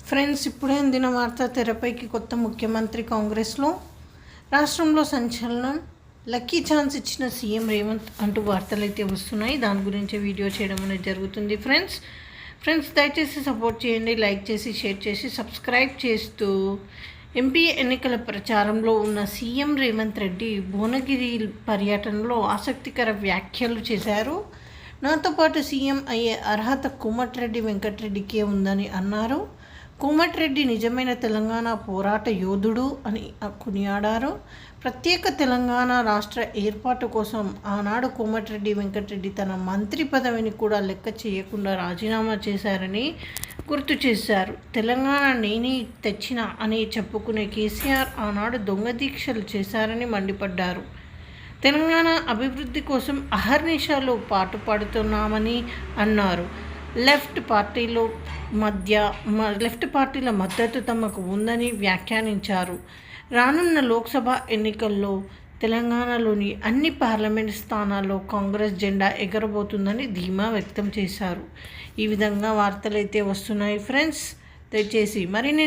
Friends, ఇప్పుడే అందిన వార్త. తెరపైకి కొత్త ముఖ్యమంత్రి. కాంగ్రెస్లో రాష్ట్రంలో సంచలనం. లక్కీ ఛాన్స్ ఇచ్చిన సీఎం రేవంత్ అంటూ వార్తలు అయితే వస్తున్నాయి. దాని గురించి వీడియో చేయడం అనేది జరుగుతుంది. ఫ్రెండ్స్ దయచేసి సపోర్ట్ చేయండి, లైక్ చేసి షేర్ చేసి సబ్స్క్రైబ్ చేస్తూ. ఎంపీ ఎన్నికల ప్రచారంలో ఉన్న సీఎం రేవంత్ రెడ్డి భువనగిరి పర్యటనలో ఆసక్తికర వ్యాఖ్యలు చేశారు. నాతో పాటు సీఎం అయ్యే అర్హత కోమటిరెడ్డి వెంకటరెడ్డికే ఉందని అన్నారు. కోమటిరెడ్డి నిజమైన తెలంగాణ పోరాట యోధుడు అని కొనియాడారు. ప్రత్యేక తెలంగాణ రాష్ట్ర ఏర్పాటు కోసం ఆనాడు కోమటిరెడ్డి వెంకటరెడ్డి తన మంత్రి పదవిని కూడా లెక్క చేయకుండా రాజీనామా చేశారని గుర్తు చేశారు. తెలంగాణ నేనే తెచ్చిన అని చెప్పుకునే కేసీఆర్ ఆనాడు దొంగ దీక్షలు చేశారని మండిపడ్డారు. తెలంగాణ అభివృద్ధి కోసం అహర్నిశలు పాటుపడుతున్నామని అన్నారు. లెఫ్ట్ పార్టీల మద్దతు తమకు ఉందని వ్యాఖ్యానించారు. రానున్న లోక్సభ ఎన్నికల్లో తెలంగాణలోని అన్ని పార్లమెంట్ స్థానాల్లో కాంగ్రెస్ జెండా ఎగరబోతుందని ధీమా వ్యక్తం చేశారు. ఈ విధంగా వార్తలు అయితే వస్తున్నాయి. ఫ్రెండ్స్ దయచేసి మరిన్ని